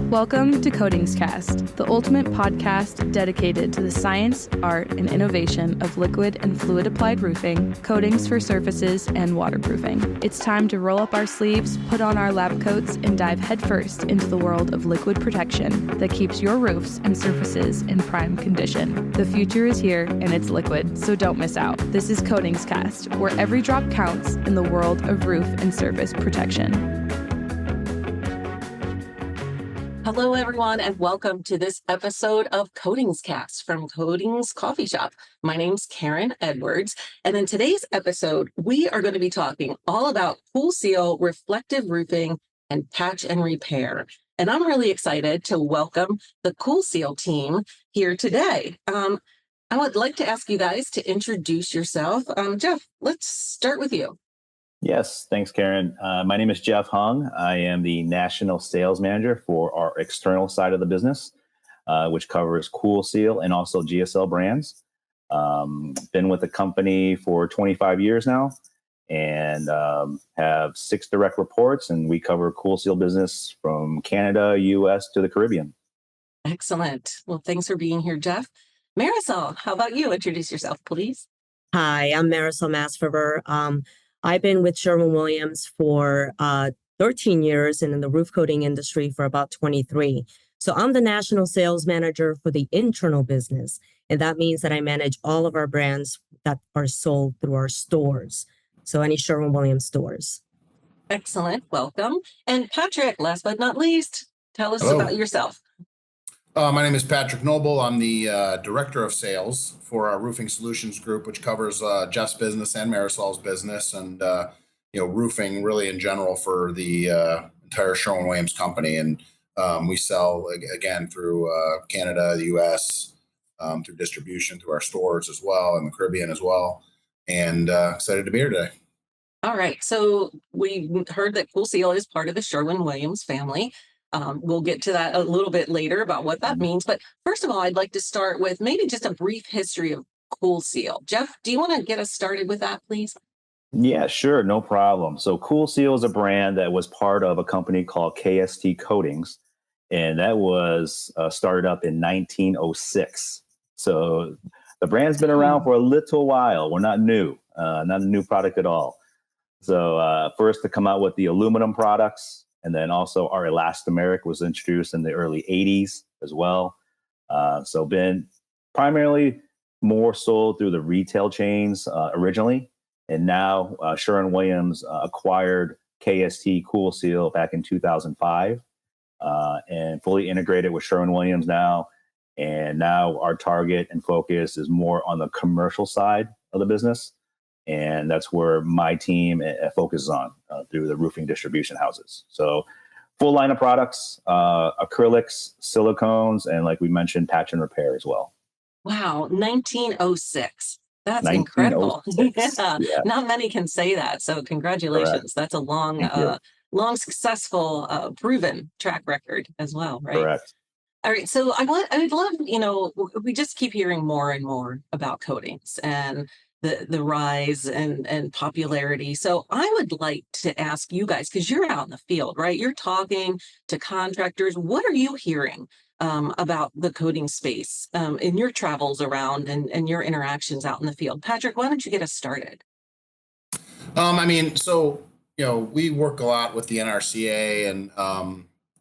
Welcome to CoatingsCast, the ultimate podcast dedicated to the science, art, and innovation of liquid and fluid applied roofing, coatings for surfaces, and waterproofing. It's time to roll up our sleeves, put on our lab coats, and dive headfirst into the world of liquid protection that keeps your roofs and surfaces in prime condition. The future is here, and it's liquid, so don't miss out. This is CoatingsCast, where every drop counts in the world of roof and surface protection. Hello, everyone, and welcome to this episode of CoatingsCast from Coatings Coffee Shop. My name's Karen Edwards, and in today's episode, we are going to be talking all about Kool Seal reflective roofing and patch and repair. And I'm really excited to welcome the Kool Seal team here today. I would like to ask you guys to introduce yourself. Jeff, let's start with you. Yes, thanks, Karen. My name is Jeff Hung. I am the National Sales Manager for our external side of the business, which covers Kool Seal and also GSL brands. Been with the company for 25 years now and have 6 direct reports, and we cover Kool Seal business from Canada, US to the Caribbean. Excellent. Well, thanks for being here, Jeff. Marisol, how about you? Introduce yourself, please. Hi, I'm Marisol Masferrer. I've been with Sherwin-Williams for 13 years and in the roof coating industry for about 23. So I'm the national sales manager for the internal business. And that means that I manage all of our brands that are sold through our stores. So any Sherwin-Williams stores. Excellent. Welcome. And Patrick, last but not least, tell us Hello. about yourself. My name is Patrick Noble. I'm the Director of Sales for our Roofing Solutions Group, which covers Jeff's business and Marisol's business and, roofing really in general for the entire Sherwin-Williams company. And we sell, again, through Canada, the U.S., through distribution, through our stores as well, and the Caribbean as well. And excited to be here today. All right. So we heard that Kool Seal is part of the Sherwin-Williams family. We'll get to that a little bit later about what that means. But first of all, I'd like to start with maybe just a brief history of Kool Seal. Jeff, do you want to get us started with that, please? Yeah, sure. No problem. So Kool Seal is a brand that was part of a company called KST Coatings, and that was started up in 1906. So the brand's been around for a little while. We're not new, not a new product at all. So first to come out with the aluminum products, and then also our elastomeric was introduced in the early 80s as well. So been primarily more sold through the retail chains originally. And now Sherwin-Williams acquired KST Kool Seal back in 2005 and fully integrated with Sherwin-Williams now. And now our target and focus is more on the commercial side of the business. And that's where my team focuses on through the roofing distribution houses. So full line of products, acrylics, silicones, and like we mentioned, patch and repair as well. Wow, 1906. That's incredible. Yeah. Not many can say that. So congratulations. Correct. That's a long, successful, proven track record as well, right? Correct. All right. So I would love, we just keep hearing more and more about coatings and the rise and popularity. So I would like to ask you guys, because you're out in the field, right? You're talking to contractors. What are you hearing about the coating space in your travels around and your interactions out in the field? Patrick, why don't you get us started? We work a lot with the NRCA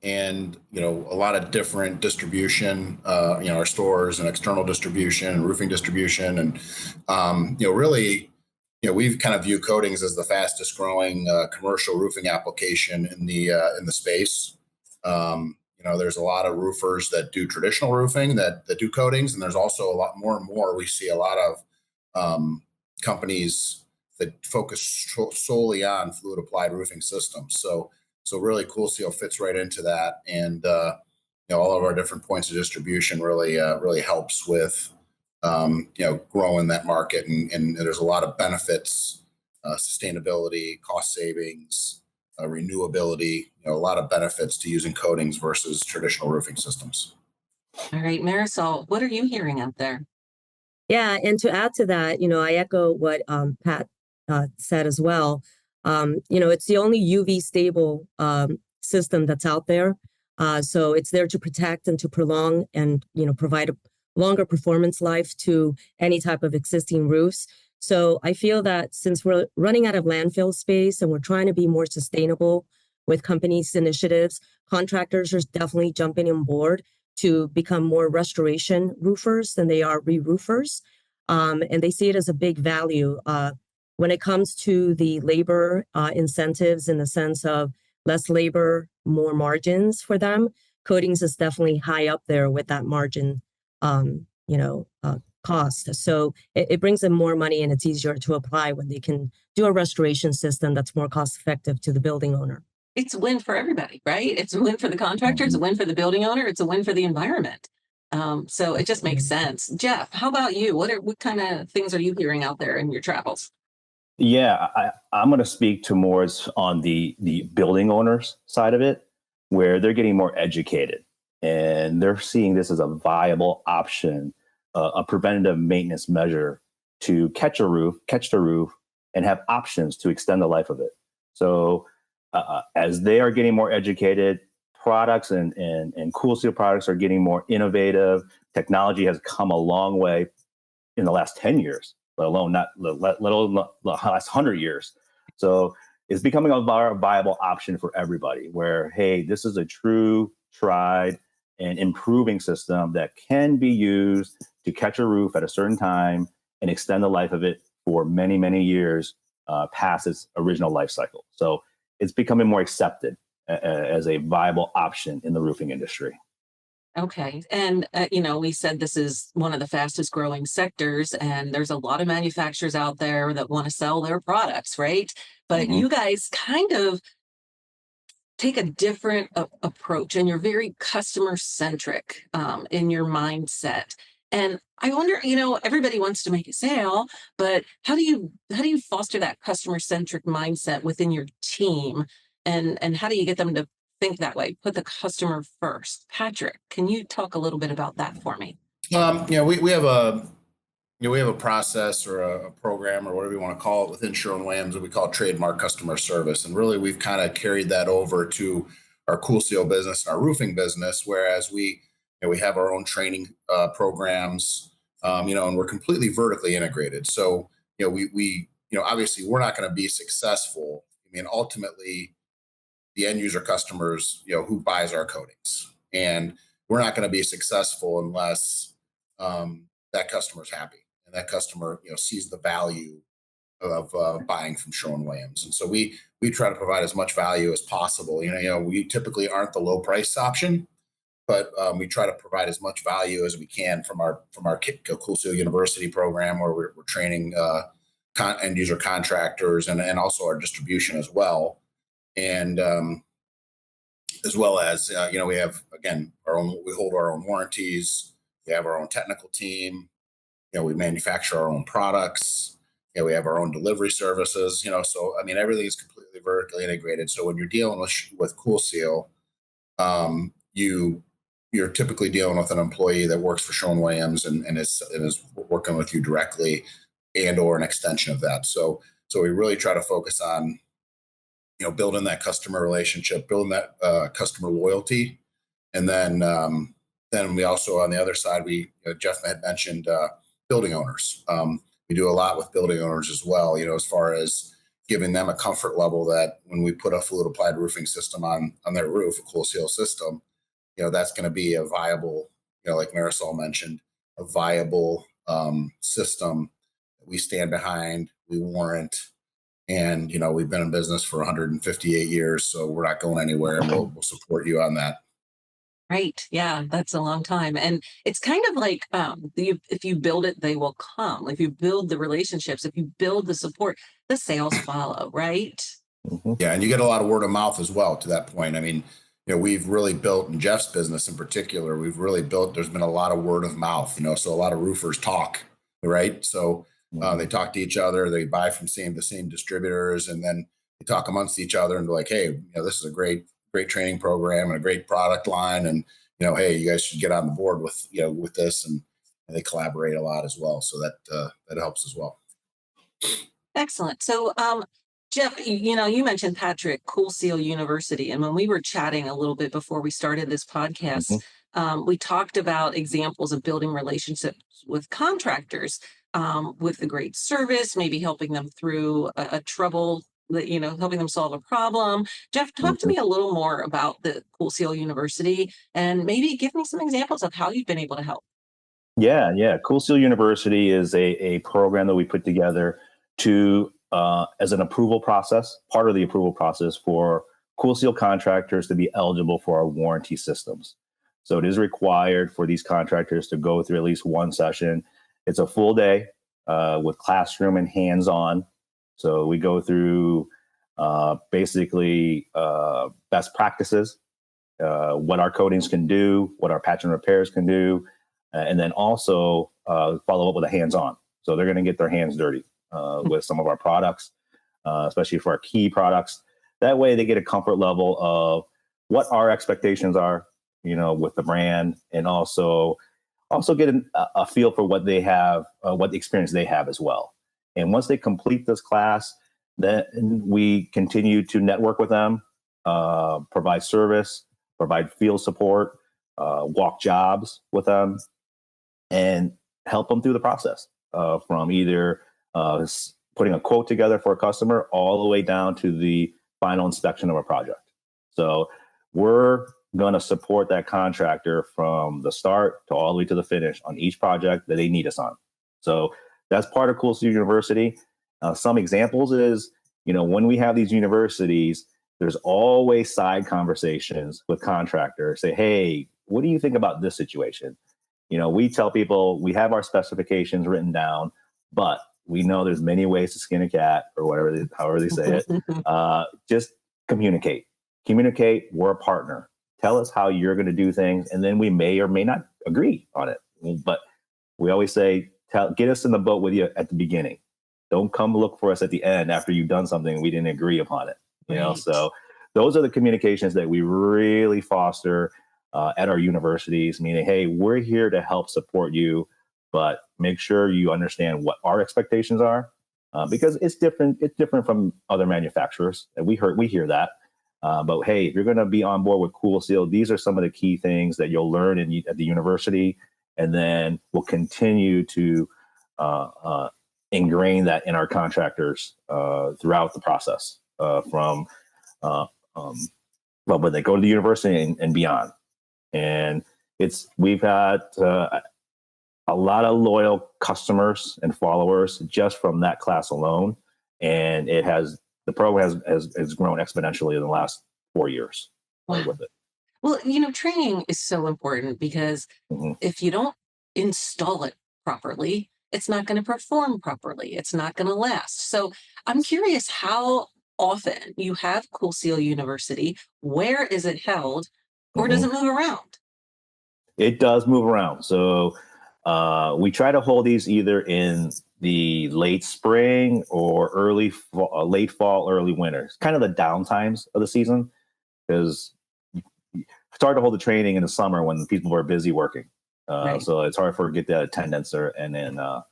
and a lot of different distribution, our stores and external distribution and roofing distribution. And, we kind of view coatings as the fastest growing commercial roofing application in the space. There's a lot of roofers that do traditional roofing that do coatings. And there's also a lot more and more. We see a lot of companies that focus solely on fluid applied roofing systems. So really Kool Seal fits right into that. And, all of our different points of distribution really helps with, growing that market. And there's a lot of benefits, sustainability, cost savings, renewability, a lot of benefits to using coatings versus traditional roofing systems. All right, Marisol, what are you hearing out there? Yeah, and to add to that, I echo what Pat said as well. It's the only UV stable system that's out there. So it's there to protect and to prolong and, provide a longer performance life to any type of existing roofs. So I feel that since we're running out of landfill space and we're trying to be more sustainable with companies' initiatives, contractors are definitely jumping on board to become more restoration roofers than they are re-roofers. And they see it as a big value. When it comes to the labor incentives in the sense of less labor, more margins for them, coatings is definitely high up there with that margin, cost. So it brings them more money and it's easier to apply when they can do a restoration system that's more cost effective to the building owner. It's a win for everybody, right? It's a win for the contractor. It's a win for the building ose it's a win for the environment. So it just makes sense. Jeff, how about you? What kind of things are you hearing out there in your travels? Yeah, I'm going to speak to more on the building owners side of it, where they're getting more educated and they're seeing this as a viable option, a preventative maintenance measure to catch the roof, and have options to extend the life of it. So as they are getting more educated, products and Kool Seal products are getting more innovative. Technology has come a long way in the last 10 years, let alone the last 100 years. So it's becoming a viable option for everybody where, hey, this is a true, tried, and improving system that can be used to catch a roof at a certain time and extend the life of it for many, many years past its original life cycle. So it's becoming more accepted as a viable option in the roofing industry. Okay. And, we said this is one of the fastest growing sectors, and there's a lot of manufacturers out there that want to sell their products, right? But you guys kind of take a different approach, and you're very customer centric in your mindset. And I wonder, everybody wants to make a sale, but how do you foster that customer centric mindset within your team, and how do you get them to think that way, put the customer first? Patrick, can you talk a little bit about that for me? We have a process or a program or whatever you want to call it within Sherwin-Williams that we call trademark customer service. And really, we've kind of carried that over to our Kool Seal business and our roofing business, whereas we have our own training programs, and we're completely vertically integrated. So, we obviously we're not going to be successful. I mean, ultimately, the end user customers, who buys our coatings, and we're not going to be successful unless that customer's happy and that customer, sees the value of buying from Sherwin-Williams. And so we try to provide as much value as possible. We typically aren't the low price option, but we try to provide as much value as we can from our Kool Seal University program, where we're training end user contractors and also our distribution as well. And as well as, we have, again, we hold our own warranties. We have our own technical team. We manufacture our own products. We have our own delivery services, so, I mean, everything is completely vertically integrated. So when you're dealing with Kool Seal, you're typically dealing with an employee that works for Sherwin-Williams and is working with you directly and or an extension of that. So we really try to focus on, building that customer relationship, building that customer loyalty. And then we also, on the other side, Jeff had mentioned building owners. We do a lot with building owners as well, as far as giving them a comfort level that when we put a fluid applied roofing system on their roof, a Kool Seal system, that's going to be a viable, like Marisol mentioned, a viable system that we stand behind, we warrant. And, we've been in business for 158 years, so we're not going anywhere, and we'll support you on that. Right. Yeah, that's a long time. And it's kind of like if you build it, they will come. If you build the relationships, if you build the support, the sales follow, right? Yeah, and you get a lot of word of mouth as well to that point. I mean, we've really built, in Jeff's business in particular, there's been a lot of word of mouth, so a lot of roofers talk, right? So they talk to each other, they buy from the same distributors, and then they talk amongst each other and be like, hey, this is a great training program and a great product line. And, hey, you guys should get on the board with this. And they collaborate a lot as well. So that helps as well. Excellent. So Jeff, you mentioned Patrick, Kool Seal University. And when we were chatting a little bit before we started this podcast, Mhm. we talked about examples of building relationships with contractors, with the great service, maybe helping them through a trouble, helping them solve a problem. Jeff, talk to Mhm. me a little more about the Kool Seal University and maybe give me some examples of how you've been able to help. Yeah. Kool Seal University is a program that we put together to as an approval process, part of the approval process for Kool Seal contractors to be eligible for our warranty systems. So it is required for these contractors to go through at least one session. It's a full day with classroom and hands-on. So we go through basically best practices, what our coatings can do, what our patch and repairs can do, and then also follow up with a hands-on. So they're going to get their hands dirty with some of our products, especially for our key products. That way they get a comfort level of what our expectations are, with the brand, and also get a feel for what they have, what the experience they have as well. And once they complete this class, then we continue to network with them, provide service, provide field support, walk jobs with them, and help them through the process from either putting a quote together for a customer all the way down to the final inspection of a project. So we're going to support that contractor from the start to all the way to the finish on each project that they need us on. So that's part of Kool Seal University. Some examples is, when we have these universities, there's always side conversations with contractors. Say, hey, what do you think about this situation? We tell people we have our specifications written down, but we know there's many ways to skin a cat, or however they say it. Just communicate. We're a partner. Tell us how you're going to do things, and then we may or may not agree on it. But we always say, get us in the boat with you at the beginning. Don't come look for us at the end after you've done something we didn't agree upon it. Right. So those are the communications that we really foster at our universities, meaning, hey, we're here to help support you, but make sure you understand what our expectations are, because it's different. It's different from other manufacturers. And we hear that. But hey, if you're going to be on board with Kool Seal, these are some of the key things that you'll learn at the university, and then we'll continue to ingrain that in our contractors throughout the process, from when they go to the university and beyond. And we've got a lot of loyal customers and followers just from that class alone, and the program has grown exponentially in the last 4 years. Wow. With it. Well, training is so important because if you don't install it properly, it's not going to perform properly. It's not going to last. So I'm curious how often you have Kool Seal University. Where is it held, or does it move around? It does move around. So we try to hold these either in the late spring or late fall, early winter. It's kind of the downtimes of the season, because it's hard to hold the training in the summer when people are busy working. Right. So it's hard for get that attendance and then a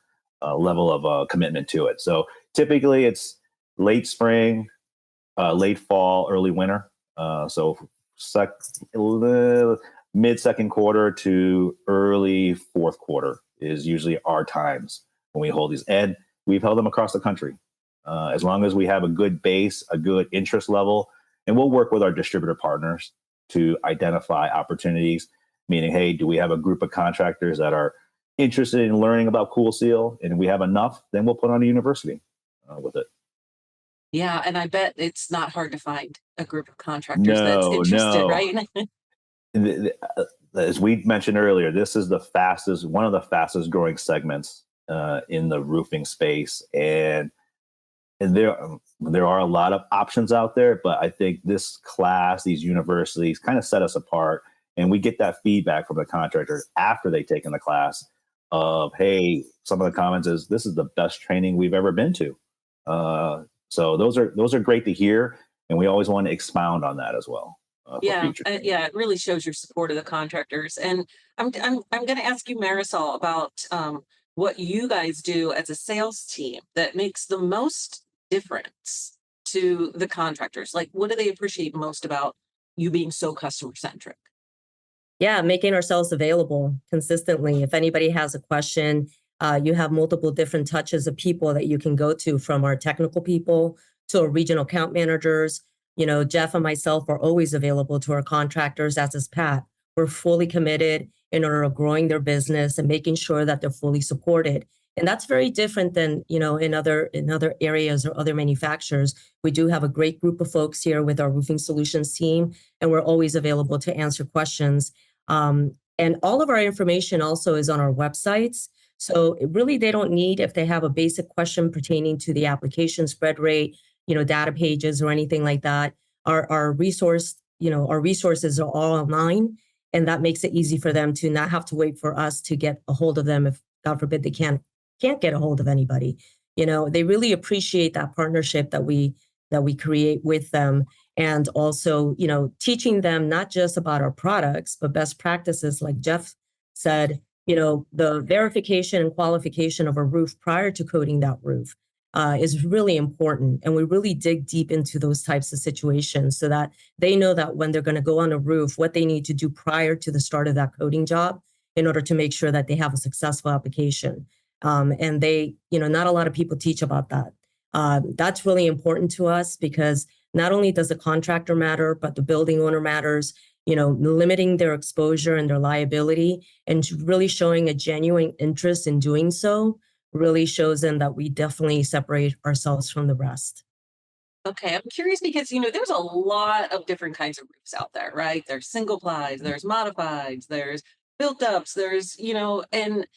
level of commitment to it. So typically it's late spring, late fall, early winter. So mid second quarter to early fourth quarter is usually our times when we hold these. And we've held them across the country. As long as we have a good base, a good interest level, and we'll work with our distributor partners to identify opportunities, meaning, hey, do we have a group of contractors that are interested in learning about Kool Seal? And if we have enough, then we'll put on a university with it. Yeah, and I bet it's not hard to find a group of contractors that's interested, No. right? As we mentioned earlier, this is one of the fastest growing segments in the roofing space, and there are a lot of options out there. But I think this class, these universities, kind of set us apart, and we get that feedback from the contractors after they've taken the class of, hey, some of the comments is, this is the best training we've ever been to. So those are great to hear, and we always want to expound on that as well. Yeah, it really shows your support of the contractors. And I'm going to ask you, Marisol, about what you guys do as a sales team that makes the most difference to the contractors? Like, what do they appreciate most about you being so customer centric? Yeah, making ourselves available consistently. If anybody has a question, you have multiple different touches of people that you can go to, from our technical people to our regional account managers. Jeff and myself are always available to our contractors, as is Pat. We're fully committed in order of growing their business and making sure that they're fully supported. And that's very different than, in other areas or other manufacturers. We do have a great group of folks here with our roofing solutions team, and we're always available to answer questions. And all of our information also is on our websites. So really, they don't need, if they have a basic question pertaining to the application spread rate, data pages or anything like that, our resources are all online. And that makes it easy for them to not have to wait for us to get a hold of them if, God forbid, they can't get a hold of anybody. They really appreciate that partnership that we create with them. And also, teaching them not just about our products, but best practices, like Jeff said, the verification and qualification of a roof prior to coating that roof is really important. And we really dig deep into those types of situations so that they know that when they're going to go on a roof, what they need to do prior to the start of that coating job in order to make sure that they have a successful application. And not a lot of people teach about that. That's really important to us, because not only does the contractor matter, but the building owner matters. Limiting their exposure and their liability and really showing a genuine interest in doing so really shows them that we definitely separate ourselves from the rest. Okay, I'm curious because, there's a lot of different kinds of roofs out there, right? There's single plies, there's modifieds, there's built ups, and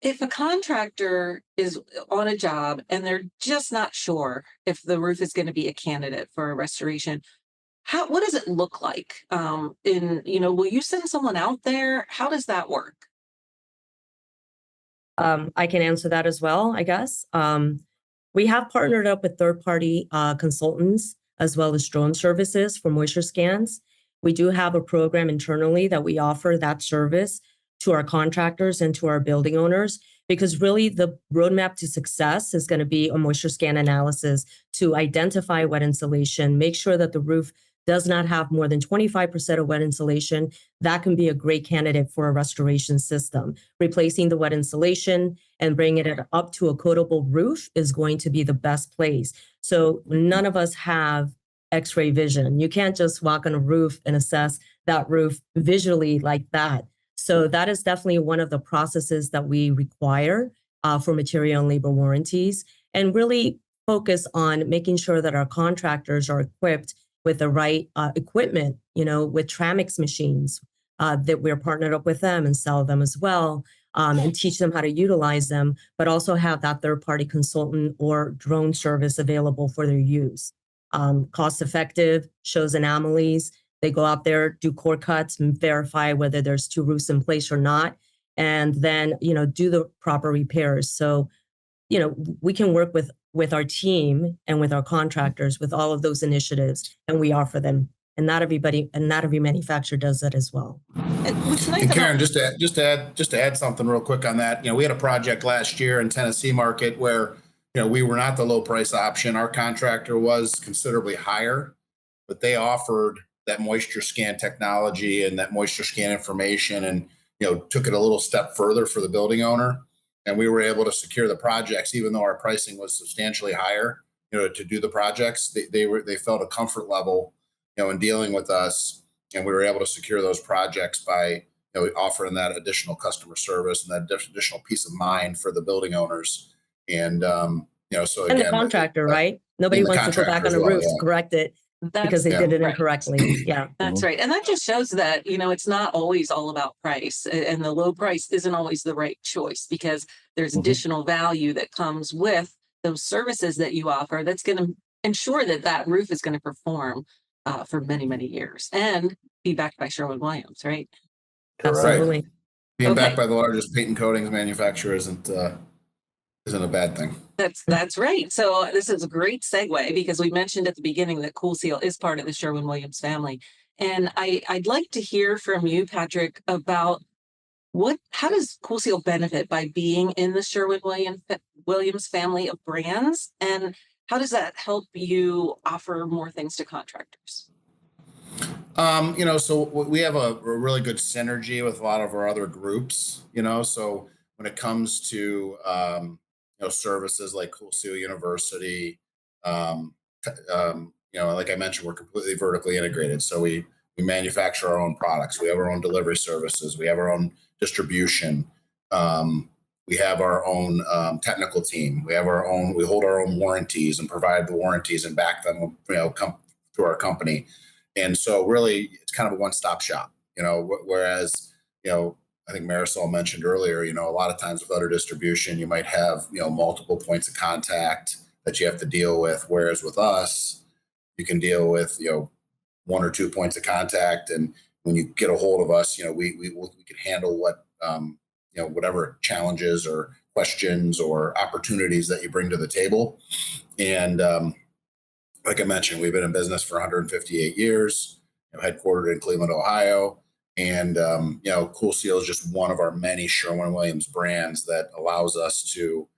if a contractor is on a job and they're just not sure if the roof is going to be a candidate for a restoration, what does it look like? Will you send someone out there? How does that work? I can answer that as well, I guess. We have partnered up with third-party consultants, as well as drone services for moisture scans. We do have a program internally that we offer that service to our contractors and to our building owners, because really the roadmap to success is going to be a moisture scan analysis to identify wet insulation, make sure that the roof does not have more than 25% of wet insulation. That can be a great candidate for a restoration system. Replacing the wet insulation and bringing it up to a coatable roof is going to be the best place. So none of us have X-ray vision. You can't just walk on a roof and assess that roof visually like that. So that is definitely one of the processes that we require for material and labor warranties, and really focus on making sure that our contractors are equipped with the right equipment, with Tramix machines, that we're partnered up with them and sell them as well, and teach them how to utilize them, but also have that third-party consultant or drone service available for their use. Cost effective, shows anomalies. They go out there, do core cuts, and verify whether there's two roofs in place or not, and then, do the proper repairs. So, we can work with our team and with our contractors with all of those initiatives, and we offer them. And not every manufacturer does that as well. And Karen, just to add something real quick on that, we had a project last year in Tennessee market where, we were not the low price option. Our contractor was considerably higher, but they offered that moisture scan technology and that moisture scan information, and took it a little step further for the building owner. And we were able to secure the projects, even though our pricing was substantially higher, to do the projects. They felt a comfort level, in dealing with us, and we were able to secure those projects by, offering that additional customer service and that additional peace of mind for the building owners. And so again, and the contractor, right? Nobody wants to go back on the roof to correct it because they did it incorrectly. Yeah, that's right. And that just shows that, it's not always all about price, and the low price isn't always the right choice, because there's additional value that comes with those services that you offer that's going to ensure that roof is going to perform for many, many years and be backed by Sherwin-Williams, right? Absolutely. Right. Being backed by the largest paint and coatings manufacturer isn't a bad thing. That's right. So this is a great segue, because we mentioned at the beginning that Kool Seal is part of the Sherwin-Williams family. And I'd like to hear from you, Patrick, about how does Kool Seal benefit by being in the Sherwin-Williams family of brands? And how does that help you offer more things to contractors? So we have a really good synergy with a lot of our other groups, so when it comes to, services like Kool Seal University, um, like I mentioned, we're completely vertically integrated. So we manufacture our own products. We have our own delivery services. We have our own distribution. We have our own technical team. We hold our own warranties and provide the warranties and back them, come through our company. And so really it's kind of a one-stop shop, whereas, I think Marisol mentioned earlier, a lot of times with other distribution, you might have, multiple points of contact that you have to deal with. Whereas with us, you can deal with, one or two points of contact. And when you get a hold of us, we can handle whatever challenges or questions or opportunities that you bring to the table. And, like I mentioned, we've been in business for 158 years, headquartered in Cleveland, Ohio. And, Kool Seal is just one of our many Sherwin-Williams brands that allows us to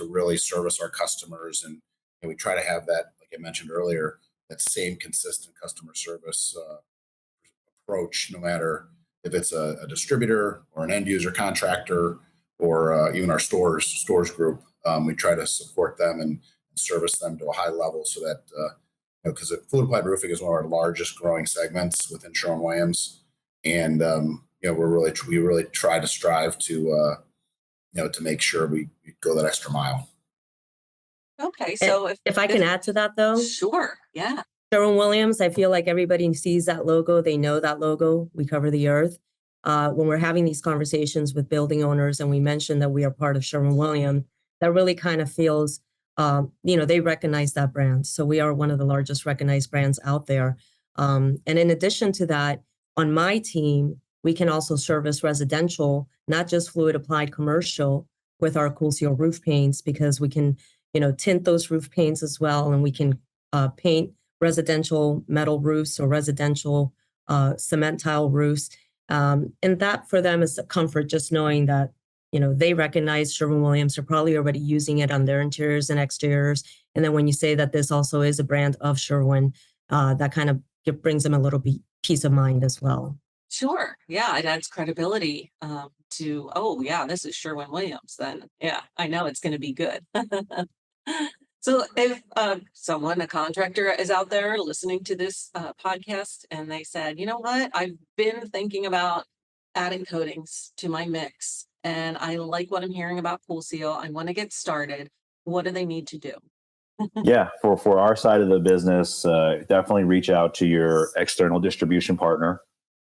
really service our customers. And we try to have that, like I mentioned earlier, that same consistent customer service approach, no matter if it's a distributor or an end user contractor or even our stores group. We try to support them and service them to a high level so that, because fluid applied roofing is one of our largest growing segments within Sherwin-Williams. And, we really try to strive to, to make sure we go that extra mile. Okay. So if I can add to that though. Sure. Yeah. Sherwin-Williams, I feel like everybody sees that logo. They know that logo. We cover the earth. When we're having these conversations with building owners and we mention that we are part of Sherwin-Williams, that really kind of feels, they recognize that brand. So we are one of the largest recognized brands out there. And in addition to that, on my team, we can also service residential, not just fluid applied commercial with our Kool Seal roof paints, because we can, tint those roof paints as well. And we can paint residential metal roofs or residential cement tile roofs. And that for them is a comfort, just knowing that, they recognize Sherwin-Williams are probably already using it on their interiors and exteriors. And then when you say that this also is a brand of Sherwin, that kind of brings them a little bit peace of mind as well. Sure. Yeah. It adds credibility to, oh, yeah, this is Sherwin-Williams. Then, yeah, I know it's going to be good. So if a contractor is out there listening to this podcast and they said, you know what, I've been thinking about adding coatings to my mix and I like what I'm hearing about Kool Seal, I want to get started, what do they need to do? Yeah, for our side of the business, definitely reach out to your external distribution partner.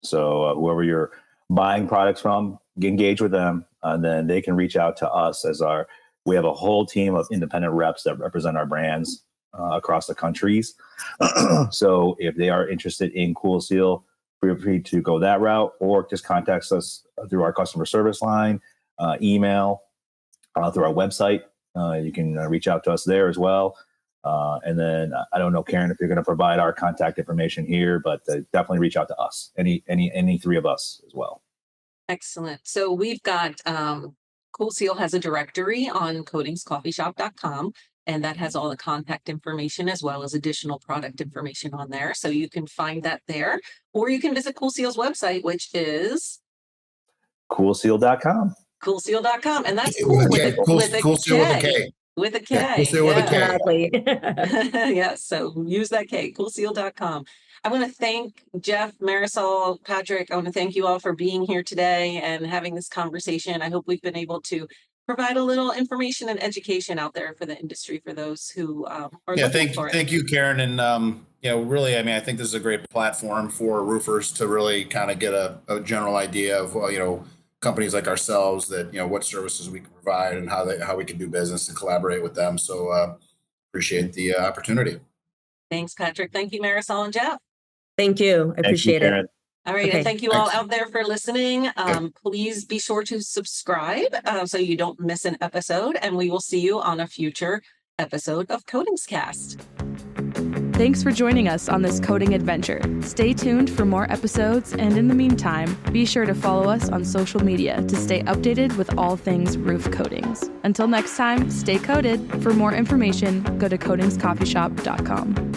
So whoever you're buying products from, engage with them, and then they can reach out to us we have a whole team of independent reps that represent our brands across the countries. So if they are interested in Kool Seal, feel free to go that route or just contact us through our customer service line, email, through our website. You can reach out to us there as well. And then I don't know, Karen, if you're going to provide our contact information here, but definitely reach out to us, any three of us as well. Excellent. So we've got Kool Seal has a directory on CoatingsCoffeeShop.com, and that has all the contact information as well as additional product information on there. So you can find that there, or you can visit Kool Seal's website, which is CoolSeal.com. CoolSeal.com, and that's With a K. with a Kool Seal with a K. With a K. Yeah, Kool Seal with a K. Exactly. Yeah, so use that K, CoolSeal.com. I want to thank Jeff, Marisol, Patrick. I want to thank you all for being here today and having this conversation. I hope we've been able to provide a little information and education out there for the industry for those who are looking for it. Thank you, Karen. And, really, I think this is a great platform for roofers to really kind of get a general idea of, companies like ourselves that, what services we can provide and how we can do business and collaborate with them. So appreciate the opportunity. Thanks, Patrick. Thank you, Marisol and Jeff. Thank you. I appreciate it. All right. Okay. And thank you all out there for listening. Please be sure to subscribe so you don't miss an episode. And we will see you on a future episode of CoatingsCast. Thanks for joining us on this coating adventure. Stay tuned for more episodes, and in the meantime, be sure to follow us on social media to stay updated with all things roof coatings. Until next time, stay coated. For more information, go to coatingscoffeeshop.com.